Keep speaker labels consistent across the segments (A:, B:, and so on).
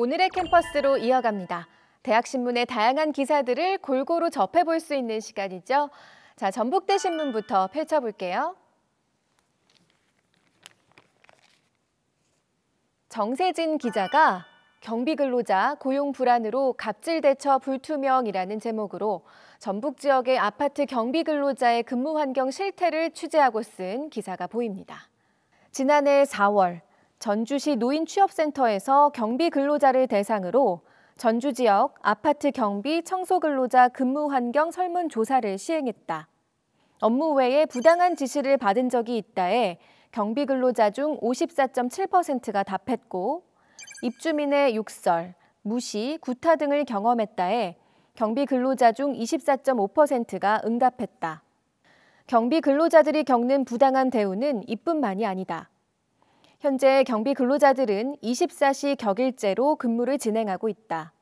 A: 오늘의 캠퍼스로 이어갑니다. 대학신문의 다양한 기사들을 골고루 접해볼 수 있는 시간이죠. 자, 전북대 신문부터 펼쳐볼게요. 정세진 기자가 경비근로자 고용 불안으로 갑질 대처 불투명이라는 제목으로 전북 지역의 아파트 경비근로자의 근무 환경 실태를 취재하고 쓴 기사가 보입니다. 지난해 4월 전주시 노인취업센터에서 경비근로자를 대상으로 전주 지역 아파트 경비 청소근로자 근무 환경 설문조사를 시행했다. 업무 외에 부당한 지시를 받은 적이 있다에 경비근로자 중 54.7%가 답했고 입주민의 욕설, 무시, 구타 등을 경험했다에 경비근로자 중 24.5%가 응답했다. 경비근로자들이 겪는 부당한 대우는 이뿐만이 아니다. 현재 경비근로자들은 24시 격일제로 근무를 진행하고 있다.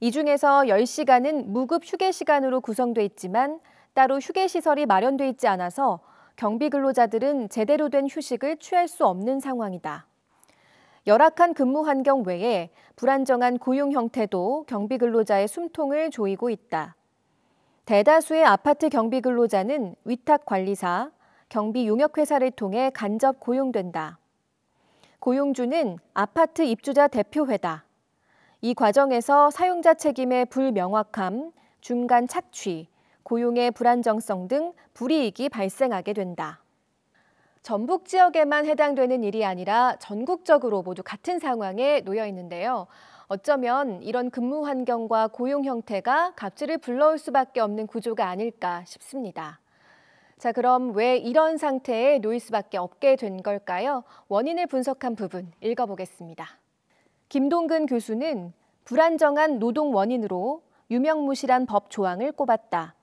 A: 이 중에서 10시간은 무급 휴게 시간으로 구성돼 있지만 따로 휴게시설이 마련돼 있지 않아서 경비근로자들은 제대로 된 휴식을 취할 수 없는 상황이다. 열악한 근무 환경 외에 불안정한 고용 형태도 경비근로자의 숨통을 조이고 있다. 대다수의 아파트 경비근로자는 위탁관리사, 경비용역회사를 통해 간접 고용된다. 고용주는 아파트 입주자 대표회다. 이 과정에서 사용자 책임의 불명확함, 중간 착취, 고용의 불안정성 등 불이익이 발생하게 된다. 전북 지역에만 해당되는 일이 아니라 전국적으로 모두 같은 상황에 놓여 있는데요. 어쩌면 이런 근무 환경과 고용 형태가 갑질을 불러올 수밖에 없는 구조가 아닐까 싶습니다. 자, 그럼 왜 이런 상태에 놓일 수밖에 없게 된 걸까요? 원인을 분석한 부분 읽어보겠습니다. 김동근 교수는 불안정한 노동 원인으로 유명무실한 법 조항을 꼽았다.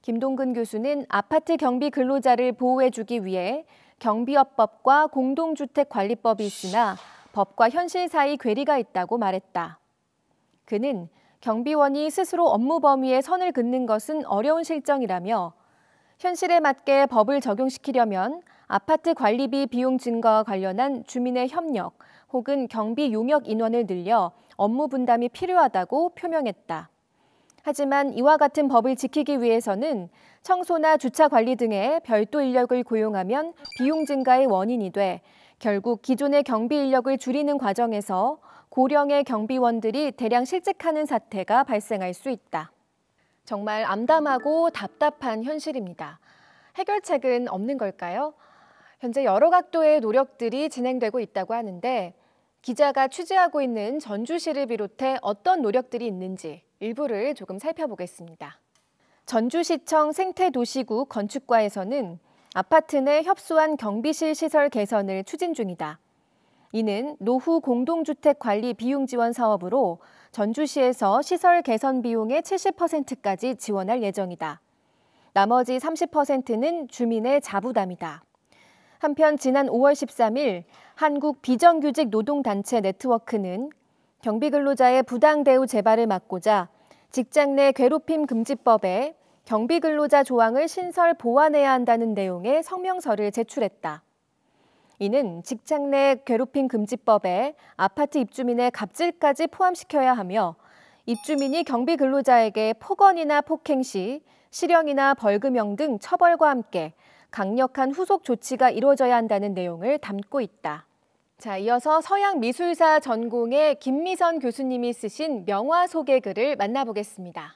A: 김동근 교수는 아파트 경비 근로자를 보호해주기 위해 경비업법과 공동주택관리법이 있으나 법과 현실 사이 괴리가 있다고 말했다. 그는 경비원이 스스로 업무 범위에 선을 긋는 것은 어려운 실정이라며 현실에 맞게 법을 적용시키려면 아파트 관리비 비용 증가와 관련한 주민의 협력 혹은 경비 용역 인원을 늘려 업무 분담이 필요하다고 표명했다. 하지만 이와 같은 법을 지키기 위해서는 청소나 주차 관리 등의 별도 인력을 고용하면 비용 증가의 원인이 돼 결국 기존의 경비 인력을 줄이는 과정에서 고령의 경비원들이 대량 실직하는 사태가 발생할 수 있다. 정말 암담하고 답답한 현실입니다. 해결책은 없는 걸까요? 현재 여러 각도의 노력들이 진행되고 있다고 하는데 기자가 취재하고 있는 전주시를 비롯해 어떤 노력들이 있는지 일부를 조금 살펴보겠습니다. 전주시청 생태도시구 건축과에서는 아파트 내 협소한 경비실 시설 개선을 추진 중이다. 이는 노후 공동주택 관리 비용 지원 사업으로 전주시에서 시설 개선 비용의 70%까지 지원할 예정이다. 나머지 30%는 주민의 자부담이다. 한편 지난 5월 13일 한국 비정규직 노동단체 네트워크는 경비근로자의 부당 대우 재발을 막고자 직장 내 괴롭힘 금지법에 경비근로자 조항을 신설 보완해야 한다는 내용의 성명서를 제출했다. 이는 직장 내 괴롭힘 금지법에 아파트 입주민의 갑질까지 포함시켜야 하며 입주민이 경비근로자에게 폭언이나 폭행 시 실형이나 벌금형 등 처벌과 함께 강력한 후속 조치가 이루어져야 한다는 내용을 담고 있다. 자, 이어서 서양미술사 전공의 김미선 교수님이 쓰신 명화 소개글을 만나보겠습니다.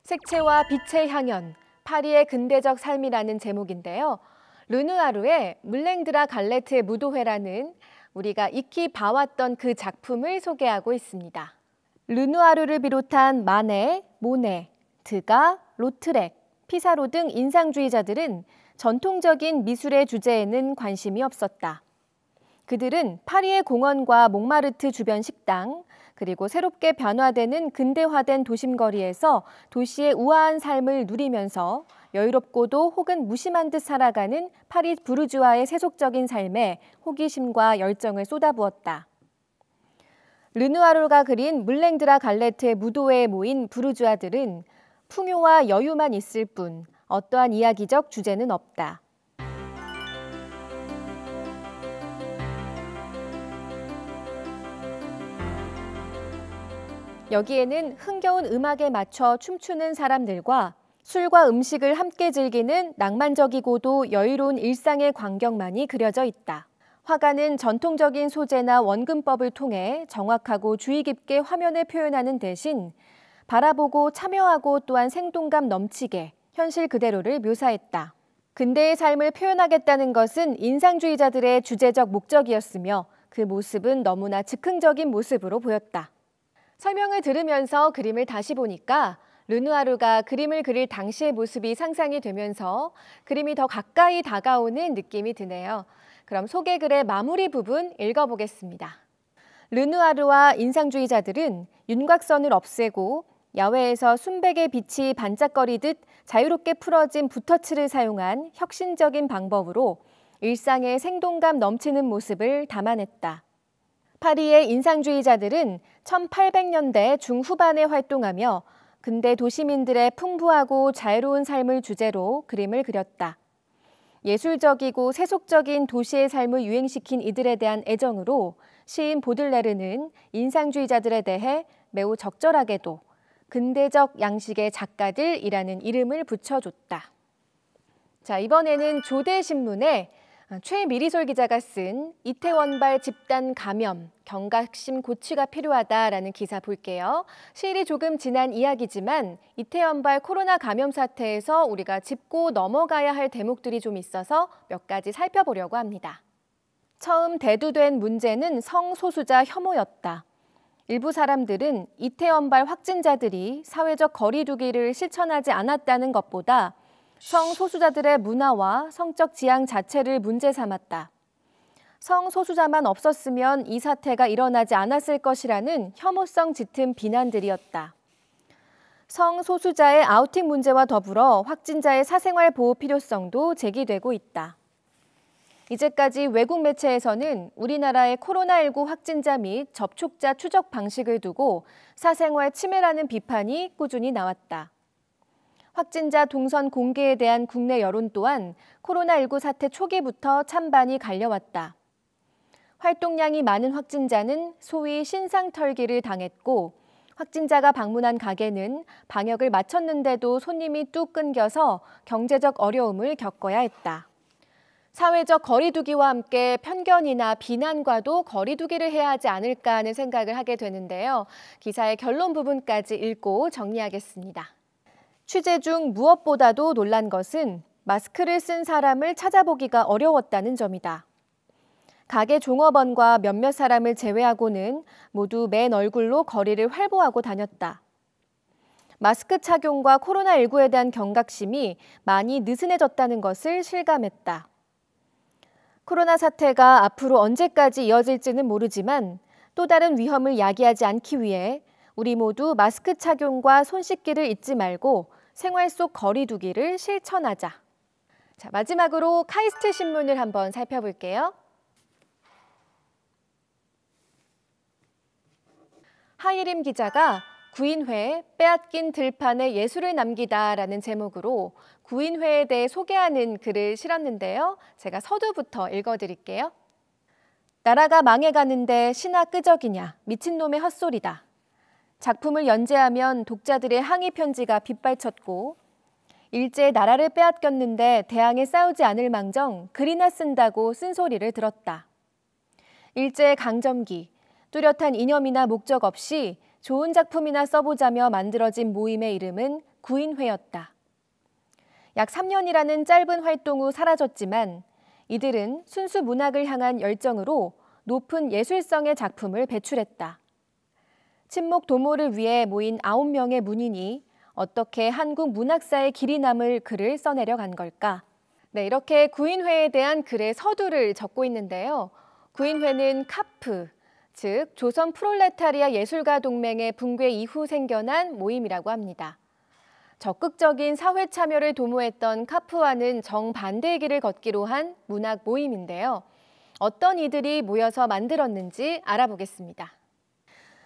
A: 색채와 빛의 향연, 파리의 근대적 삶이라는 제목인데요. 르누아르의 물랭드라 갈레트의 무도회라는 우리가 익히 봐왔던 그 작품을 소개하고 있습니다. 르누아르를 비롯한 마네, 모네, 드가, 로트렉, 피사로 등 인상주의자들은 전통적인 미술의 주제에는 관심이 없었다. 그들은 파리의 공원과 몽마르트 주변 식당, 그리고 새롭게 변화되는 근대화된 도심거리에서 도시의 우아한 삶을 누리면서 여유롭고도 혹은 무심한 듯 살아가는 파리 부르주아의 세속적인 삶에 호기심과 열정을 쏟아부었다. 르누아르가 그린 물랭드라 갈레트의 무도회에 모인 부르주아들은 풍요와 여유만 있을 뿐 어떠한 이야기적 주제는 없다. 여기에는 흥겨운 음악에 맞춰 춤추는 사람들과 술과 음식을 함께 즐기는 낭만적이고도 여유로운 일상의 광경만이 그려져 있다. 화가는 전통적인 소재나 원근법을 통해 정확하고 주의 깊게 화면을 표현하는 대신 바라보고 참여하고 또한 생동감 넘치게 현실 그대로를 묘사했다. 근대의 삶을 표현하겠다는 것은 인상주의자들의 주제적 목적이었으며 그 모습은 너무나 즉흥적인 모습으로 보였다. 설명을 들으면서 그림을 다시 보니까 르누아르가 그림을 그릴 당시의 모습이 상상이 되면서 그림이 더 가까이 다가오는 느낌이 드네요. 그럼 소개글의 마무리 부분 읽어보겠습니다. 르누아르와 인상주의자들은 윤곽선을 없애고 야외에서 순백의 빛이 반짝거리듯 자유롭게 풀어진 붓터치를 사용한 혁신적인 방법으로 일상의 생동감 넘치는 모습을 담아냈다. 파리의 인상주의자들은 1800년대 중후반에 활동하며 근대 도시민들의 풍부하고 자유로운 삶을 주제로 그림을 그렸다. 예술적이고 세속적인 도시의 삶을 유행시킨 이들에 대한 애정으로 시인 보들레르는 인상주의자들에 대해 매우 적절하게도 근대적 양식의 작가들이라는 이름을 붙여줬다. 자, 이번에는 조대신문에 최미리솔 기자가 쓴 이태원발 집단 감염, 경각심 고취가 필요하다라는 기사 볼게요. 시일이 조금 지난 이야기지만 이태원발 코로나 감염 사태에서 우리가 짚고 넘어가야 할 대목들이 좀 있어서 몇 가지 살펴보려고 합니다. 처음 대두된 문제는 성소수자 혐오였다. 일부 사람들은 이태원발 확진자들이 사회적 거리 두기를 실천하지 않았다는 것보다 성소수자들의 문화와 성적 지향 자체를 문제 삼았다. 성소수자만 없었으면 이 사태가 일어나지 않았을 것이라는 혐오성 짙은 비난들이었다. 성소수자의 아우팅 문제와 더불어 확진자의 사생활 보호 필요성도 제기되고 있다. 이제까지 외국 매체에서는 우리나라의 코로나19 확진자 및 접촉자 추적 방식을 두고 사생활 침해라는 비판이 꾸준히 나왔다. 확진자 동선 공개에 대한 국내 여론 또한 코로나19 사태 초기부터 찬반이 갈려왔다. 활동량이 많은 확진자는 소위 신상털기를 당했고 확진자가 방문한 가게는 방역을 마쳤는데도 손님이 뚝 끊겨서 경제적 어려움을 겪어야 했다. 사회적 거리두기와 함께 편견이나 비난과도 거리두기를 해야 하지 않을까 하는 생각을 하게 되는데요. 기사의 결론 부분까지 읽고 정리하겠습니다. 취재 중 무엇보다도 놀란 것은 마스크를 쓴 사람을 찾아보기가 어려웠다는 점이다. 가게 종업원과 몇몇 사람을 제외하고는 모두 맨 얼굴로 거리를 활보하고 다녔다. 마스크 착용과 코로나19에 대한 경각심이 많이 느슨해졌다는 것을 실감했다. 코로나 사태가 앞으로 언제까지 이어질지는 모르지만 또 다른 위험을 야기하지 않기 위해 우리 모두 마스크 착용과 손 씻기를 잊지 말고 생활 속 거리 두기를 실천하자. 자, 마지막으로 카이스트 신문을 한번 살펴볼게요. 하이림 기자가 구인회 빼앗긴 들판에 예술을 남기다라는 제목으로 구인회에 대해 소개하는 글을 실었는데요. 제가 서두부터 읽어드릴게요. 나라가 망해가는데 신화 끄적이냐, 미친놈의 헛소리다. 작품을 연재하면 독자들의 항의 편지가 빗발쳤고 일제에 나라를 빼앗겼는데 대항해 싸우지 않을 망정 글이나 쓴다고 쓴소리를 들었다. 일제의 강점기, 뚜렷한 이념이나 목적 없이 좋은 작품이나 써보자며 만들어진 모임의 이름은 구인회였다. 약 3년이라는 짧은 활동 후 사라졌지만 이들은 순수 문학을 향한 열정으로 높은 예술성의 작품을 배출했다. 친목 도모를 위해 모인 9명의 문인이 어떻게 한국 문학사의 길이 남을 글을 써내려 간 걸까? 네, 이렇게 구인회에 대한 글의 서두를 적고 있는데요. 구인회는 카프, 즉 조선 프롤레타리아 예술가 동맹의 붕괴 이후 생겨난 모임이라고 합니다. 적극적인 사회 참여를 도모했던 카프와는 정반대의 길을 걷기로 한 문학 모임인데요. 어떤 이들이 모여서 만들었는지 알아보겠습니다.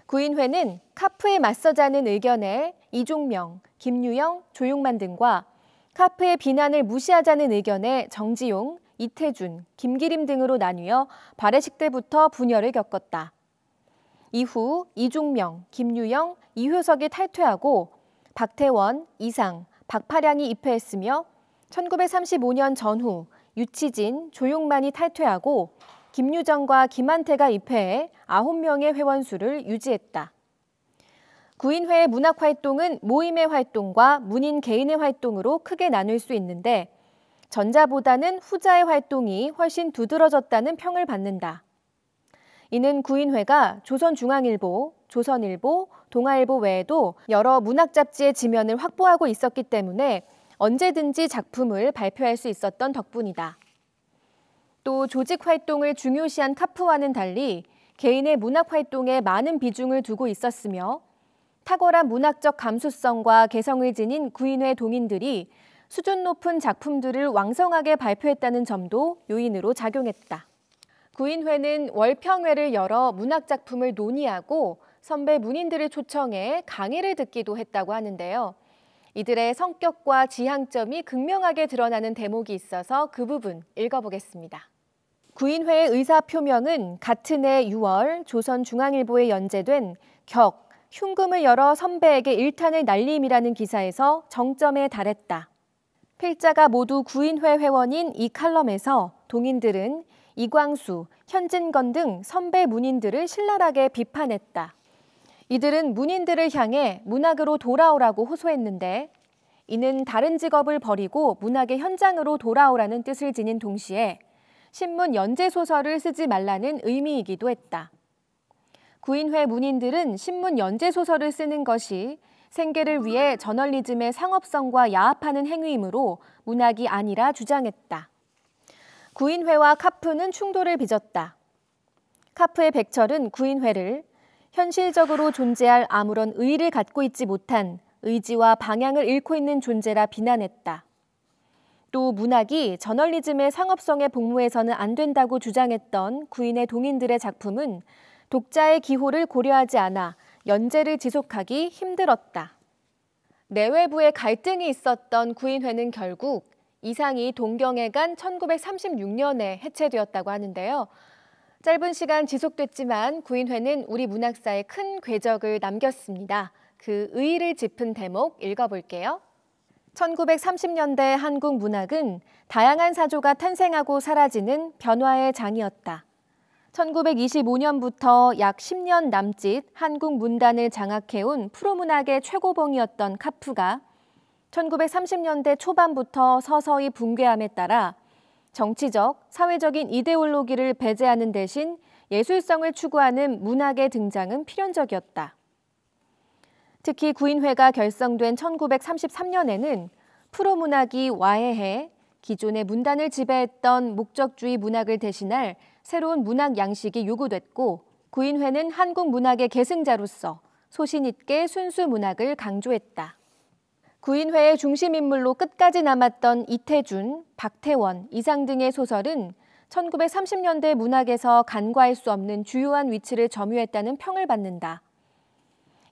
A: 구인회는 카프에 맞서자는 의견에 이종명, 김유영, 조용만 등과 카프의 비난을 무시하자는 의견에 정지용, 이태준, 김기림 등으로 나뉘어 발해식 때부터 분열을 겪었다. 이후 이종명, 김유영, 이효석이 탈퇴하고 박태원, 이상, 박파량이 입회했으며 1935년 전후 유치진, 조용만이 탈퇴하고 김유정과 김한태가 입회해 9명의 회원수를 유지했다. 구인회의 문학활동은 모임의 활동과 문인 개인의 활동으로 크게 나눌 수 있는데 전자보다는 후자의 활동이 훨씬 두드러졌다는 평을 받는다. 이는 구인회가 조선중앙일보, 조선일보, 동아일보 외에도 여러 문학 잡지의 지면을 확보하고 있었기 때문에 언제든지 작품을 발표할 수 있었던 덕분이다. 또 조직 활동을 중요시한 카프와는 달리 개인의 문학 활동에 많은 비중을 두고 있었으며 탁월한 문학적 감수성과 개성을 지닌 구인회 동인들이 수준 높은 작품들을 왕성하게 발표했다는 점도 요인으로 작용했다. 구인회는 월평회를 열어 문학 작품을 논의하고 선배 문인들을 초청해 강의를 듣기도 했다고 하는데요. 이들의 성격과 지향점이 극명하게 드러나는 대목이 있어서 그 부분 읽어보겠습니다. 구인회의 의사표명은 같은 해 6월 조선중앙일보에 연재된 격, 흉금을 열어 선배에게 일탄을 날림이라는 기사에서 정점에 달했다. 필자가 모두 구인회 회원인 이 칼럼에서 동인들은 이광수, 현진건 등 선배 문인들을 신랄하게 비판했다. 이들은 문인들을 향해 문학으로 돌아오라고 호소했는데 이는 다른 직업을 버리고 문학의 현장으로 돌아오라는 뜻을 지닌 동시에 신문 연재소설을 쓰지 말라는 의미이기도 했다. 구인회 문인들은 신문 연재소설을 쓰는 것이 생계를 위해 저널리즘의 상업성과 야합하는 행위이므로 문학이 아니라 주장했다. 구인회와 카프는 충돌을 빚었다. 카프의 백철은 구인회를 현실적으로 존재할 아무런 의의를 갖고 있지 못한 의지와 방향을 잃고 있는 존재라 비난했다. 또 문학이 저널리즘의 상업성에 복무해서는 안 된다고 주장했던 구인회 동인들의 작품은 독자의 기호를 고려하지 않아 연재를 지속하기 힘들었다. 내외부의 갈등이 있었던 구인회는 결국 이상이 동경에 간 1936년에 해체되었다고 하는데요. 짧은 시간 지속됐지만 구인회는 우리 문학사에 큰 궤적을 남겼습니다. 그 의의를 짚은 대목 읽어볼게요. 1930년대 한국 문학은 다양한 사조가 탄생하고 사라지는 변화의 장이었다. 1925년부터 약 10년 남짓 한국 문단을 장악해온 프로문학의 최고봉이었던 카프가 1930년대 초반부터 서서히 붕괴함에 따라 정치적, 사회적인 이데올로기를 배제하는 대신 예술성을 추구하는 문학의 등장은 필연적이었다. 특히 구인회가 결성된 1933년에는 프로문학이 와해해 기존의 문단을 지배했던 목적주의 문학을 대신할 새로운 문학 양식이 요구됐고 구인회는 한국 문학의 계승자로서 소신 있게 순수 문학을 강조했다. 구인회의 중심인물로 끝까지 남았던 이태준, 박태원, 이상 등의 소설은 1930년대 문학에서 간과할 수 없는 주요한 위치를 점유했다는 평을 받는다.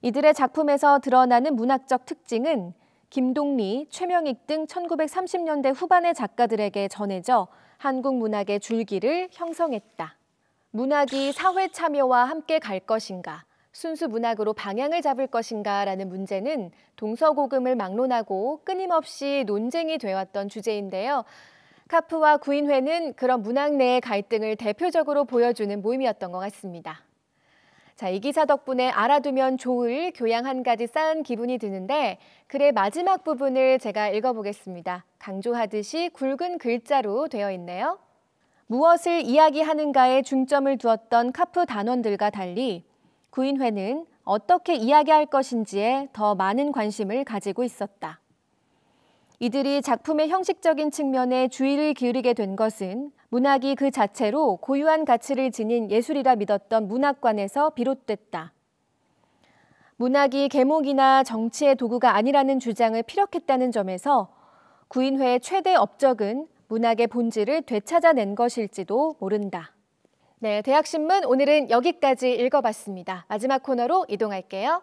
A: 이들의 작품에서 드러나는 문학적 특징은 김동리, 최명익 등 1930년대 후반의 작가들에게 전해져 한국 문학의 줄기를 형성했다. 문학이 사회 참여와 함께 갈 것인가, 순수 문학으로 방향을 잡을 것인가라는 문제는 동서고금을 막론하고 끊임없이 논쟁이 되어왔던 주제인데요. 카프와 구인회는 그런 문학 내의 갈등을 대표적으로 보여주는 모임이었던 것 같습니다. 자, 이 기사 덕분에 알아두면 좋을 교양 한 가지 쌓은 기분이 드는데 글의 마지막 부분을 제가 읽어보겠습니다. 강조하듯이 굵은 글자로 되어 있네요. 무엇을 이야기하는가에 중점을 두었던 카프 단원들과 달리 구인회는 어떻게 이야기할 것인지에 더 많은 관심을 가지고 있었다. 이들이 작품의 형식적인 측면에 주의를 기울이게 된 것은 문학이 그 자체로 고유한 가치를 지닌 예술이라 믿었던 문학관에서 비롯됐다. 문학이 계몽이나 정치의 도구가 아니라는 주장을 피력했다는 점에서 구인회의 최대 업적은 문학의 본질을 되찾아낸 것일지도 모른다. 네, 대학신문 오늘은 여기까지 읽어봤습니다. 마지막 코너로 이동할게요.